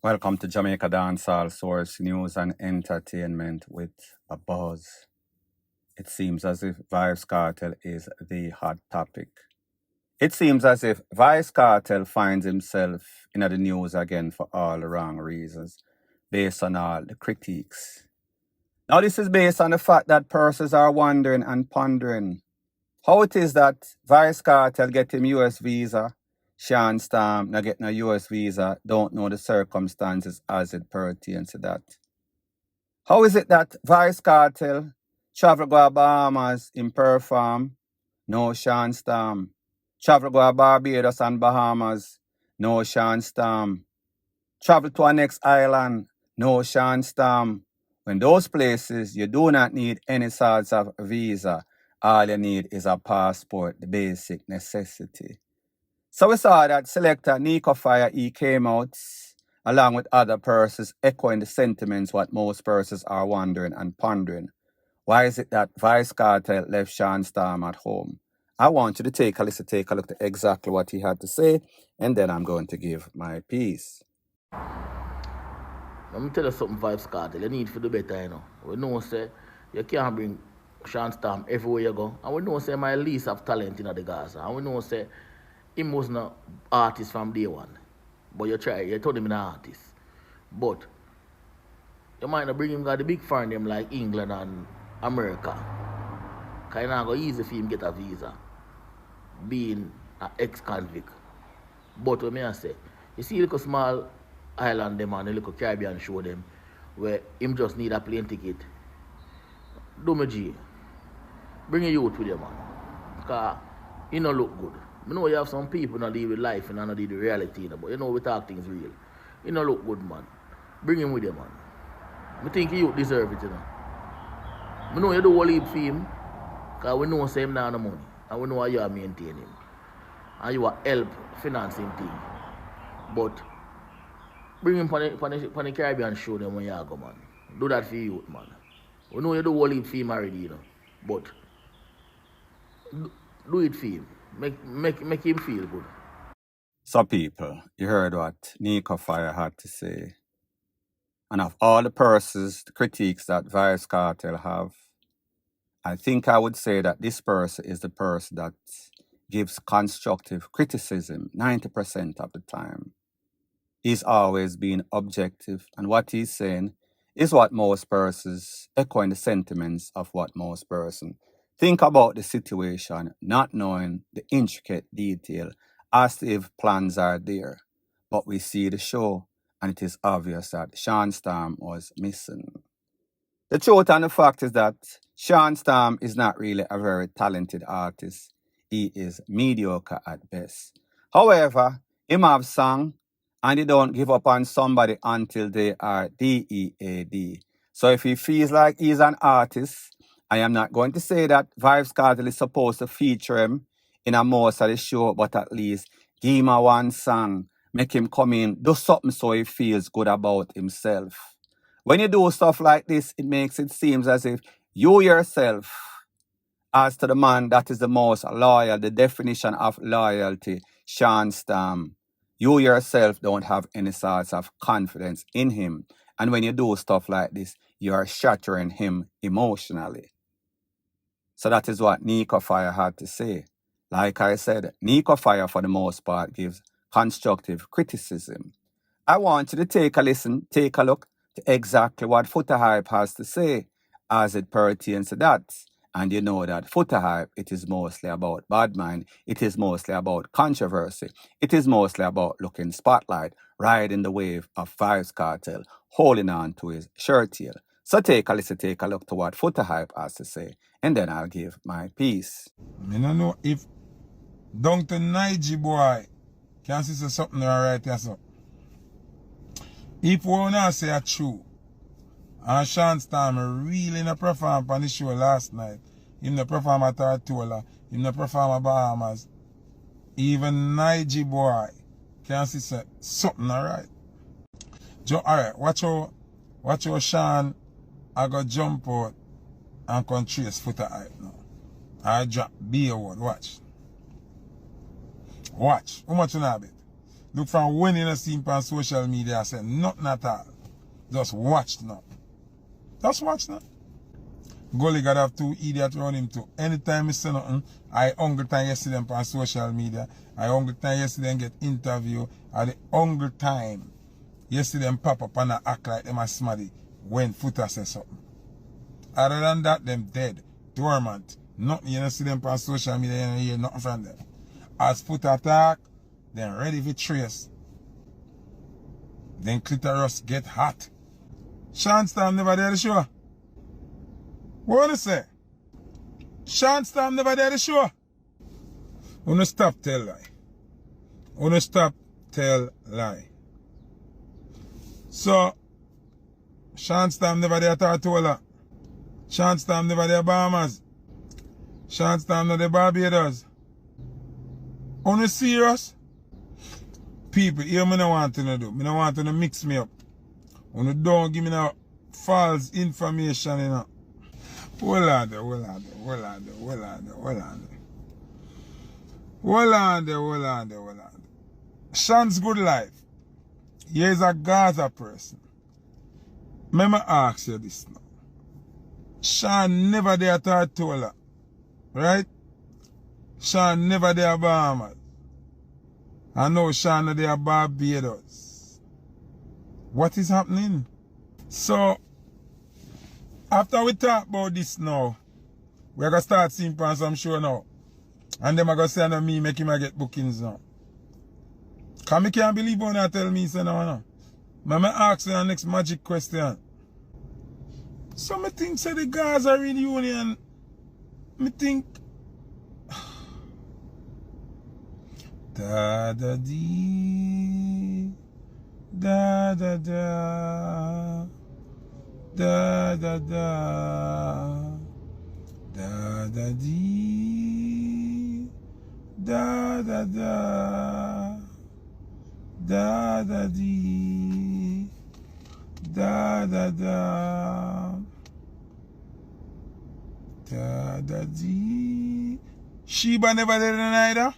Welcome to Jamaica Dancehall Source News and Entertainment with a buzz. It seems as if Vybz Kartel is the hot topic. It seems as if Vybz Kartel finds himself in the news again for all the wrong reasons, based on all the critiques. Now, this is based on the fact that persons are wondering and pondering how it is that Vybz Kartel get him US visa, Shawn Storm not get no US visa, don't know the circumstances as it pertains to that. How is it that Vybz Kartel travel go to Bahamas in perform, no Shawn Storm? Travel go to Barbados and Bahamas, no Shawn Storm. Travel to our next island, no Shawn Storm. When those places, you do not need any sorts of visa. All you need is a passport, the basic necessity. So we saw that selector Niko Fire, he came out along with other persons echoing the sentiments what most persons are wondering and pondering. Why is it that Vybz Kartel left Shawn Storm at home? I want you to take a listen, take a look at exactly what he had to say, and then I'm going to give my piece. Let me tell you something, Vybz Kartel. You need to do better, you know. We know, say, you can't bring Shawn Storm everywhere you go. And we know, say, my least have talent in the Gaza. And we know, say, him was not artist from day one. But you try, you told him an artist. But you might not bring him got the big foreign them like England and America. Because it's not go easy for him get a visa. Being an ex-convict. But what I say, you see little small island them and the little Caribbean show them where him just need a plane ticket. Do me G. Bring your youth with you, man. Because he don't look good. I know you have some people that deal with life and not deal with reality, but you know we talk things real. He don't look good, man. Bring him with you, man. I think you deserve it, you know. I know you do all heap for him, because we know say him not the money. And we know how you are maintaining him. And you are help financing thing. But bring him for the Caribbean show them when you go, man. Do that for you, man. We know you do all heap for him already, you know. But do it for him. Make him feel good. So people, you heard what Niko Fire had to say. And of all the persons, the critiques that Vybz Kartel have, I think I would say that this person is the person that gives constructive criticism 90% of the time. He's always been objective, and what he's saying is what most persons echoing the sentiments of what most persons think about the situation, not knowing the intricate detail as to if plans are there. But we see the show, and it is obvious that Shawn Storm was missing. The truth and the fact is that Shawn Storm is not really a very talented artist. He is mediocre at best. However, him have song, and he don't give up on somebody until they are DEAD. So if he feels like he's an artist, I am not going to say that Vybz Kartel is supposed to feature him in a most of the show, but at least give him a one song, make him come in, do something so he feels good about himself. When you do stuff like this, it makes it seem as if you yourself, as to the man that is the most loyal, the definition of loyalty, Shawn Storm, you yourself don't have any sorts of confidence in him. And when you do stuff like this, you are shattering him emotionally. So that is what Niko Fire had to say. Like I said, Niko Fire for the most part gives constructive criticism. I want you to take a listen, take a look to exactly what Foota Hype has to say as it pertains to that. And you know that Foota Hype, it is mostly about BADMIND, it is mostly about controversy, it is mostly about looking spotlight, riding the wave of Vybz Kartel, holding on to his shirt tail. So take a listen, take a look to what Foota Hype has to say, and then I'll give my piece. I don't know if down to Niger boy can see something alright here, so. If we wanna say a true, and Shawn Storm really not perform on the show last night, him not perform at Tortola, him not perform at Bahamas, even Niger boy can see something alright. Alright, watch how Shawn I go jump out and can trace Foota Hype now. I drop B word, watch. Watch. How much you know bet? Look from when you see him on social media, I say nothing at all. Just watch now. Just watch now. Gully got have two idiots around him too. Anytime I say nothing, I hungry time you see them on social media. I hungry time you see them get interview. At the hungry time you see them pop up and act like them a smarty when Foota says something. Other than that, them dead, dormant. Nothing, you don't see them on social media, you don't hear nothing from them. As Foota attack, then ready for trace. Then clitoris get hot. Shawn Storm never did the show. What wanna say? Shawn Storm never did the show. Wanna stop tell lie. Wanna stop tell lie. So, Shawn Storm never did Tartola. Shawn Storm never did Bahamas. Shawn Storm never did Barbados. Wanna serious? People, here me no want to do. Me no want to mix me up. Wanna don't give me no false information, you know. Hold on there. Shawn's good life. He is a Gaza person. Let me ask you this now. Shawn never there Tartola. Right? Shawn never there Bahamas. I know Shawn not there Barbados. What is happening? So, after we talk about this now, we're going to start seeing on some show now. And then I'm going to say no me make him get bookings now. Because I can't believe when I tell me so now. I'm going to ask you the next magic question. So I think say the Gaza reunion, I think da da dee da da da da da da da da dee da da da da da dee da da da da da dee. Sheba never did it neither.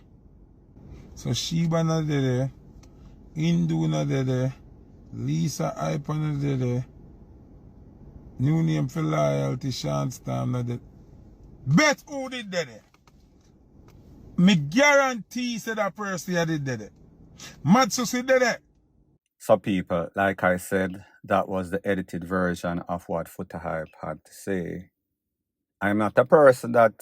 So Sheba not there, Hindu not there, Lisa Hype not there, new name for loyalty, Shawn Storm not there. Bet who did that? Me guarantee say that person did that. Matsusi did it. So people, like I said, that was the edited version of what Foota Hype had to say. I'm not a person that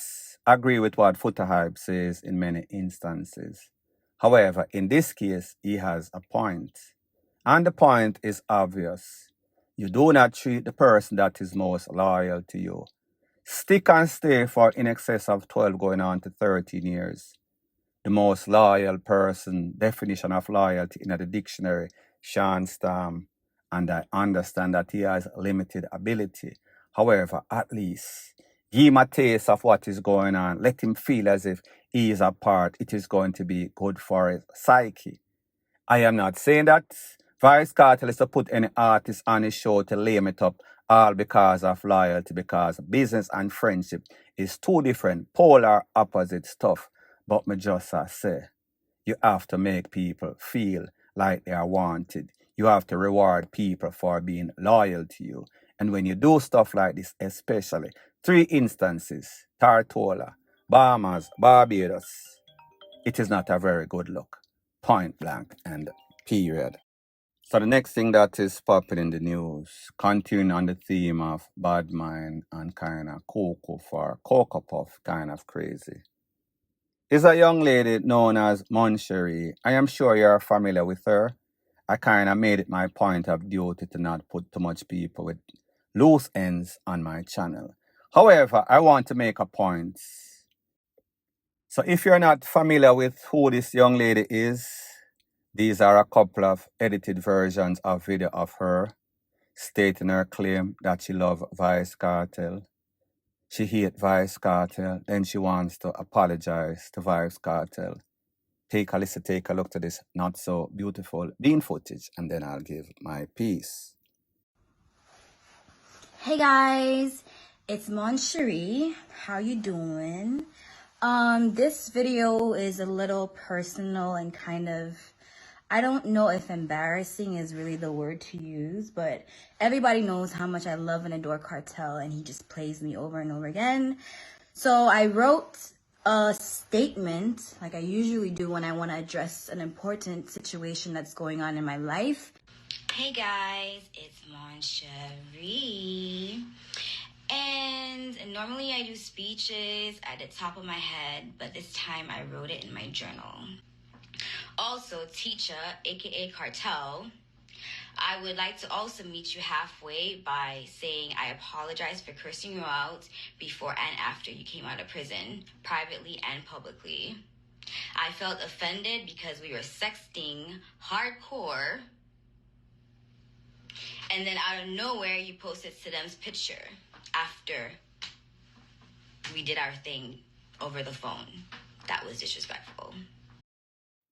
agree with what Foota Hype says in many instances. However, in this case, he has a point. And the point is obvious. You do not treat the person that is most loyal to you. Stick and stay for in excess of 12 going on to 13 years. The most loyal person, definition of loyalty in the dictionary, Shawn Storm, and I understand that he has limited ability. However, at least give him a taste of what is going on. Let him feel as if he is a part. It is going to be good for his psyche. I am not saying that ANTI-KARTEL is to put any artist on his show to lame it up all because of loyalty, because business and friendship is two different polar opposite stuff. But me just say, you have to make people feel like they are wanted. You have to reward people for being loyal to you. And when you do stuff like this, especially 3 instances, Tartola, Bahamas, Barbados, it is not a very good look. Point blank and period. So the next thing that is popping in the news, continuing on the theme of BADMIND and kind of Cocoa Puff, kind of crazy, is a young lady known as Muncher. I am sure you're familiar with her. I kind of made it my point of duty to not put too much people with loose ends on my channel. However, I want to make a point. So if you're not familiar with who this young lady is, these are a couple of edited versions of video of her stating her claim that she loves ANTI-KARTEL. She hates ANTI-KARTEL, then she wants to apologize to ANTI-KARTEL. Take a listen, take a look to this not so beautiful bean footage, and then I'll give my piece. Hey guys, it's Muncher. How you doing? This video is a little personal and kind of I don't know if embarrassing is really the word to use, but everybody knows how much I love and adore Cartel, and he just plays me over and over again. So I wrote a statement, like I usually do when I want to address an important situation that's going on in my life. Hey guys, it's Muncher. And normally I do speeches at the top of my head, but this time I wrote it in my journal. Also, teacher, aka Cartel, I would like to also meet you halfway by saying I apologize for cursing you out before and after you came out of prison, privately and publicly. I felt offended because we were sexting hardcore, and then out of nowhere you posted Saddam's picture after we did our thing over the phone. That was disrespectful.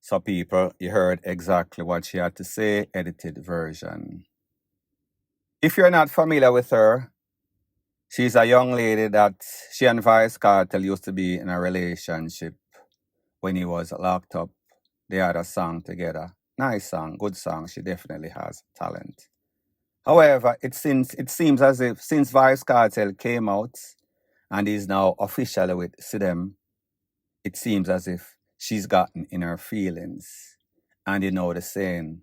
So, people, you heard exactly what she had to say, edited version. If you're not familiar with her, she's a young lady that she and Vice Cartel used to be in a relationship when he was locked up. They had a song together. Nice song, good song. She definitely has talent. However, it seems as if since Vice Cartel came out and is now officially with Sidem, it seems as if she's gotten in her feelings. And you know the saying,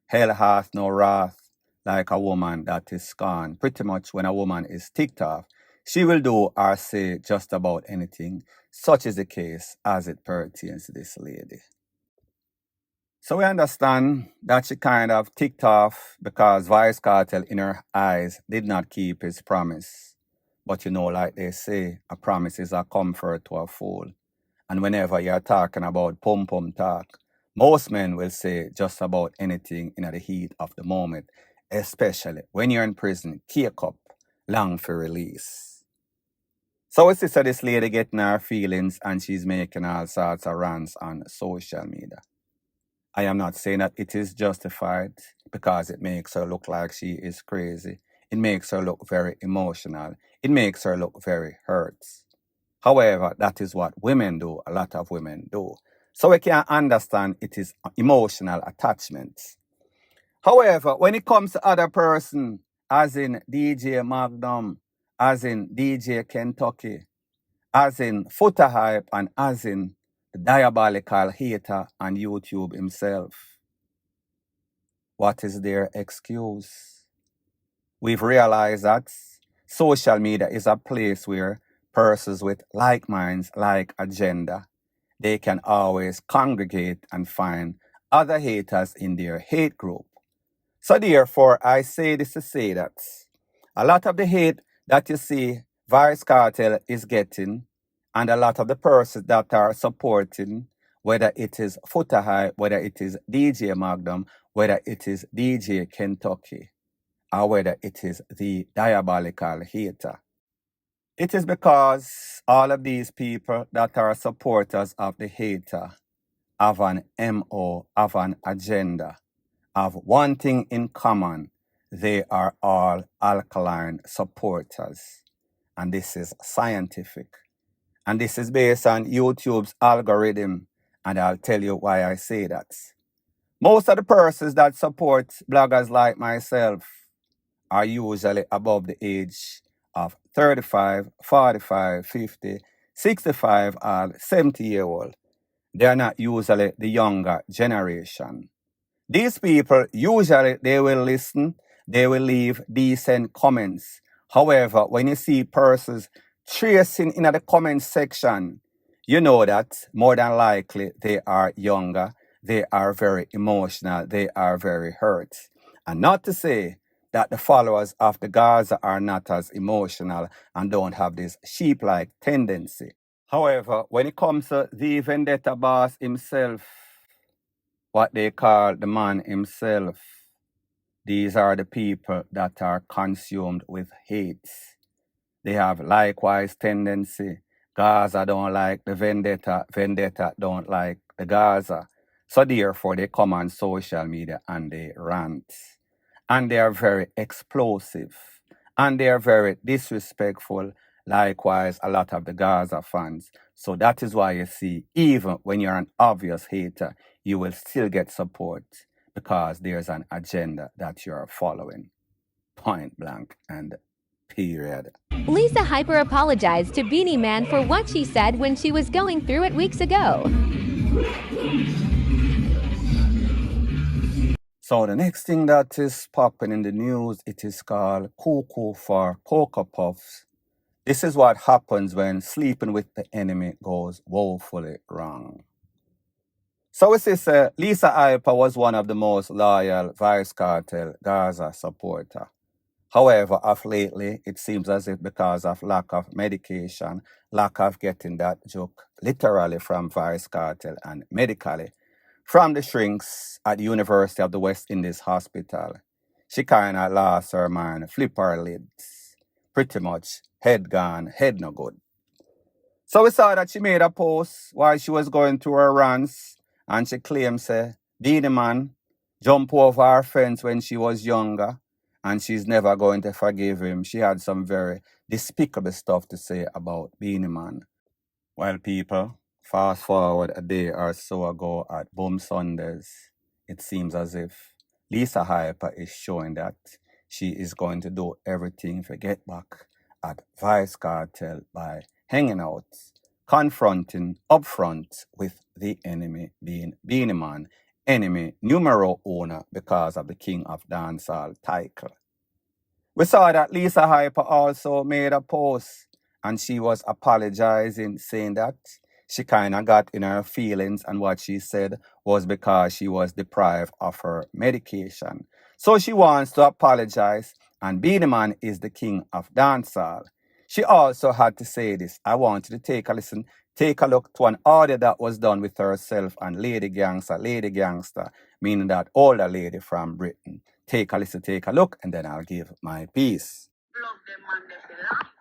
hell hath no wrath like a woman that is scorned. Pretty much when a woman is ticked off, she will do or say just about anything. Such is the case as it pertains to this lady. So we understand that she kind of ticked off because Vice Cartel in her eyes did not keep his promise. But you know, like they say, a promise is a comfort to a fool. And whenever you're talking about pum-pum talk, most men will say just about anything in the heat of the moment, especially when you're in prison, cake up, long for release. So we see this lady getting her feelings and she's making all sorts of rants on social media. I am not saying that it is justified because it makes her look like she is crazy. It makes her look very emotional. It makes her look very hurt. However, that is what women do. A lot of women do. So we can understand it is emotional attachment. However, when it comes to other person, as in DJ Magnum, as in DJ Kentucky, as in Foota Hype, and as in the diabolical hater on YouTube himself, what is their excuse? We've realized that social media is a place where persons with like minds, like agenda, they can always congregate and find other haters in their hate group. So therefore, I say this to say that a lot of the hate that you see Vice Cartel is getting, and a lot of the persons that are supporting, whether it is Foota Hype, whether it is DJ Magnum, whether it is DJ Kentucky, or whether it is the diabolical hater, it is because all of these people that are supporters of the hater have an MO, have an agenda, have one thing in common. They are all alkaline supporters. And this is scientific. And this is based on YouTube's algorithm. And I'll tell you why I say that. Most of the persons that support bloggers like myself are usually above the age of 35, 45, 50, 65, or 70-year-old. They are not usually the younger generation. These people, usually they will listen, they will leave decent comments. However, when you see persons tracing in the comment section, you know that more than likely they are younger, they are very emotional, they are very hurt. And not to say that the followers of the Gaza are not as emotional and don't have this sheep-like tendency. However, when it comes to the vendetta boss himself, what they call the man himself, these are the people that are consumed with hate. They have likewise tendency. Gaza don't like the vendetta, vendetta don't like the Gaza. So therefore they come on social media and they rant. And they are very explosive. And they are very disrespectful. Likewise, a lot of the Gaza fans. So that is why you see, even when you're an obvious hater, you will still get support because there's an agenda that you're following. Point blank and period. Lisa Hyper apologized to Beanie Man for what she said when she was going through it weeks ago. So the next thing that is popping in the news, it is called cuckoo for Cocoa Puffs. This is what happens when sleeping with the enemy goes woefully wrong. So we say Lisa Hyper was one of the most loyal Vice Cartel Gaza supporter. However, of lately, it seems as if because of lack of medication, lack of getting that joke literally from Vice Cartel and medically from the shrinks at the University of the West Indies Hospital, she kind of lost her mind, flip her lids, pretty much head gone, head no good. So we saw that she made a post while she was going through her runs, and she claims, Beanie Man jumped over her fence when she was younger, and she's never going to forgive him. She had some very despicable stuff to say about Beanie Man. Well, people, fast forward a day or so ago at Boom Sundays, it seems as if Lisa Hyper is showing that she is going to do everything to get back at Vice Cartel by hanging out, confronting upfront with the enemy, being Beanie Man, enemy numero uno because of the King of Dancehall title. We saw that Lisa Hyper also made a post and she was apologizing, saying that she kind of got in her feelings, and what she said was because she was deprived of her medication. So she wants to apologize, and Beanie Man is the king of dancehall. She also had to say this. I want you to take a listen, take a look to an audio that was done with herself and Lady Gangster, meaning that older lady from Britain. Take a listen, take a look, and then I'll give my piece. Love them man they feel life.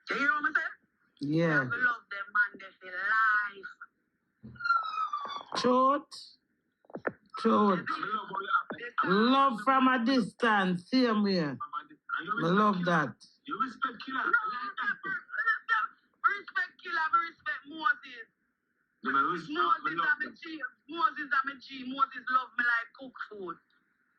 You hear what I'm saying? Yeah. Love them man they feel life. Truth. Love from a distance, same way. I love that. You respect Killer. Respect Killer, respect Moses. Moses I'm a G. Moses love me like cook food.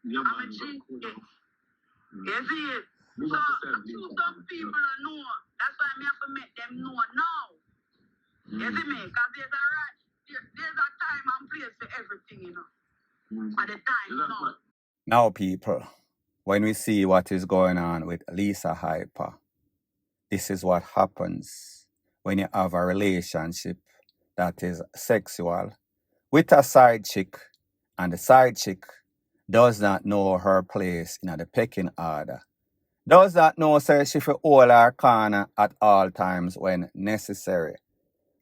I'm a G. You see it? So some people know. That's why I have to make them know now. You see me? Because there's a time and place for everything, you know. At the time, now. Now, people, when we see what is going on with Lisa Hyper, this is what happens when you have a relationship that is sexual with a side chick, and the side chick does not know her place in the pecking order. Does not know, sir, she should hold her corner at all times when necessary.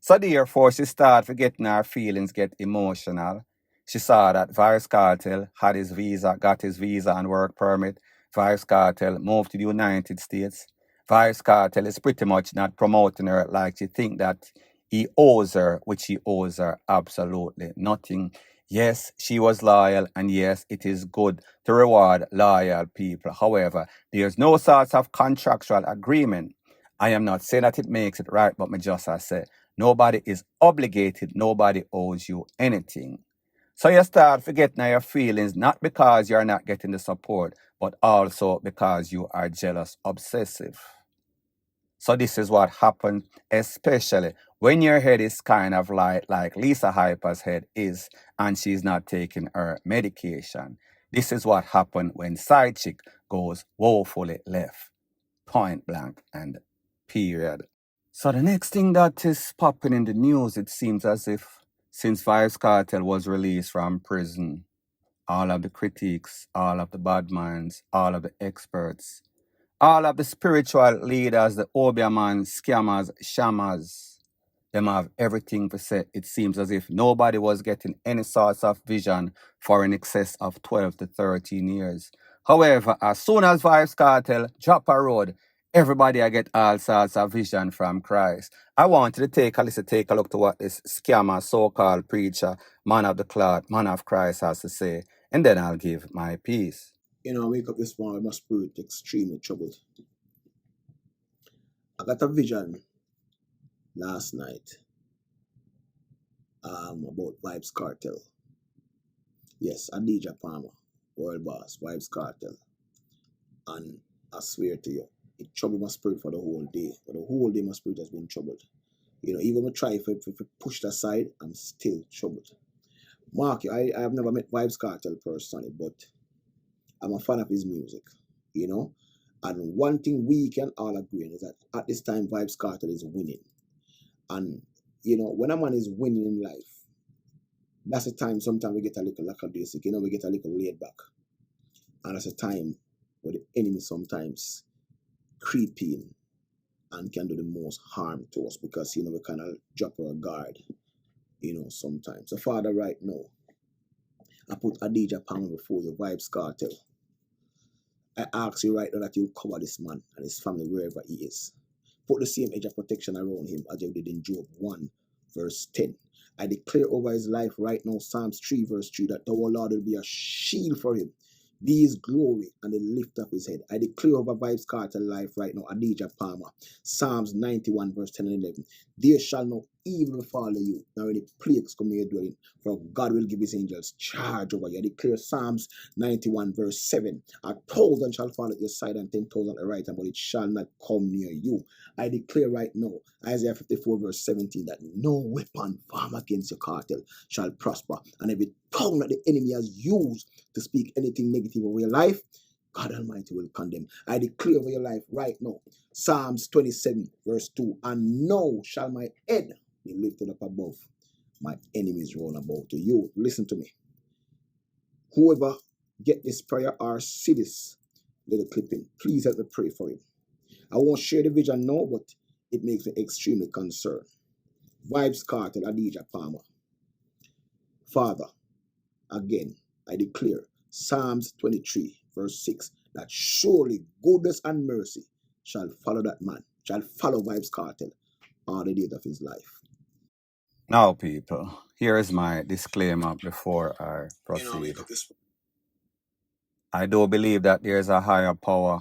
So therefore, she started getting her feelings, get emotional. She saw that Vice Cartel had his visa, got his visa and work permit. Vice Cartel moved to the United States. Vice Cartel is pretty much not promoting her like she think that he owes her, which he owes her absolutely nothing. Yes, she was loyal, and yes, it is good to reward loyal people. However, there's no sort of contractual agreement. I am not saying that it makes it right, but me just I say, nobody is obligated, nobody owes you anything. So you start forgetting your feelings, not because you're not getting the support, but also because you are jealous, obsessive. So this is what happens, especially when your head is kind of like Lisa Hyper's head is, and she's not taking her medication. This is what happens when side chick goes woefully left. Point blank and period. So the next thing that is popping in the news, it seems as if since Vice Cartel was released from prison, all of the critiques, all of the bad minds, all of the experts, all of the spiritual leaders, the Obiaman, scammers, shammers, them have everything to say. It seems as if nobody was getting any sorts of vision for in excess of 12 to 13 years. However, as soon as Vice Cartel drop a road, everybody I get all sorts of vision from Christ. I want you to take a look to what this scammer, so-called preacher, man of the cloth, man of Christ has to say, and then I'll give my piece. You know, I wake up this morning, my spirit extremely troubled. I got a vision last night about Vibes Cartel. Yes, Adidja Palmer, world boss, Vibes Cartel. And I swear to you, it troubled my spirit for the whole day. For the whole day, my spirit has been troubled. You know, even when I try if I push it aside, I'm still troubled. Mark, I have never met Vibes Cartel personally, but I'm a fan of his music, you know. And one thing we can all agree on is that at this time, Vibes Cartel is winning. And, you know, when a man is winning in life, that's the time sometimes we get a little lackadaisical, you know, we get a little laid back. And that's a time where the enemy sometimes creep in and can do the most harm to us because, you know, we kind of drop our guard, you know, sometimes. So, Father, right now, I put Adidja Palmer before your Vibes Cartel. I ask you right now that you cover this man and his family wherever he is. Put the same edge of protection around him as you did in Job 1, verse 10. I declare over his life right now, Psalms 3, verse 3, that the Lord will be a shield for him, be his glory and the lift of his head. I declare over Vibes Cartel life right now, Adidja Palmer, Psalms 91, verse 10 and 11. There shall no evil befall you, nor any plagues come near your dwelling, for God will give his angels charge over you. I declare Psalms 91, verse 7. 1,000 shall fall at your side and 10,000 at the right hand, but it shall not come near you. I declare right now, Isaiah 54, verse 17, that no weapon formed against your cartel shall prosper, and every tongue that the enemy has used to speak anything negative over your life, God Almighty will condemn. I declare over your life right now, Psalms 27, verse 2, and now shall my head be lifted up above my enemies round about to you. Listen to me. Whoever get this prayer or see this little clipping, please help me pray for him. I won't share the vision now, but it makes me extremely concerned. Vibes Cartel, Adidja Palmer. Father, again, I declare Psalms 23, verse 6, that surely goodness and mercy shall follow that man, shall follow Vibes Cartel all the days of his life. Now, people, here is my disclaimer before I proceed. I do believe that there is a higher power,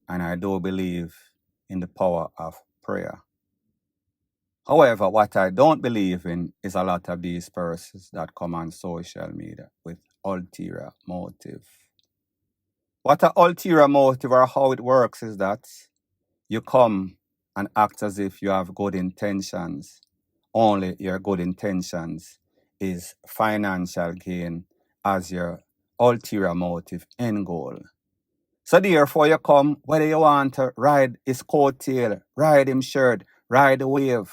and I do believe in the power of prayer. However, what I don't believe in is a lot of these persons that come on social media with ulterior motive. What an ulterior motive or how it works is that you come and act as if you have good intentions. Only your good intentions is financial gain as your ulterior motive end goal. So therefore you come whether you want to ride his coattail, ride him shirt, ride the wave.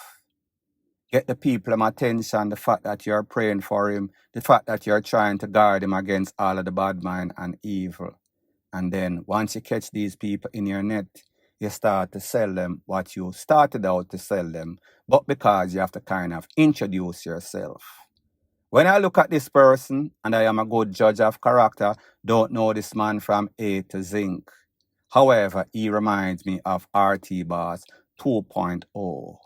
Get the people attention, the fact that you're praying for him, the fact that you're trying to guard him against all of the bad mind and evil. And then once you catch these people in your net, you start to sell them what you started out to sell them, but because you have to kind of introduce yourself. When I look at this person, and I am a good judge of character, don't know this man from A to Zinc. However, he reminds me of RT Boss 2.0.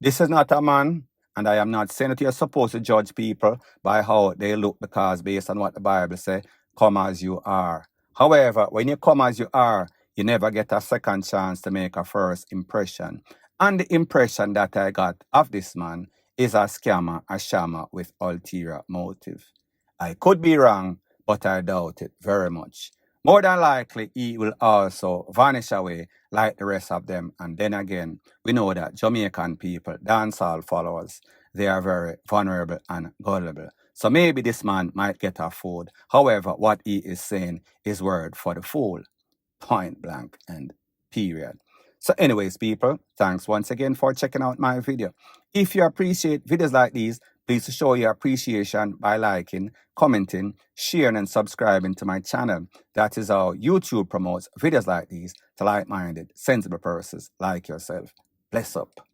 This is not a man, and I am not saying that you're supposed to judge people by how they look, because based on what the Bible says, come as you are. However, when you come as you are, you never get a second chance to make a first impression. And the impression that I got of this man is a scammer, a shammer with ulterior motive. I could be wrong, but I doubt it very much. More than likely, he will also vanish away like the rest of them. And then again, we know that Jamaican people, dancehall followers, they are very vulnerable and gullible. So maybe this man might get a food. However, what he is saying is word for the fool. Point blank and period. So anyways, people, thanks once again for checking out my video. If you appreciate videos like these, please show your appreciation by liking, commenting, sharing, and subscribing to my channel. That is how YouTube promotes videos like these to like-minded, sensible persons like yourself. Bless up.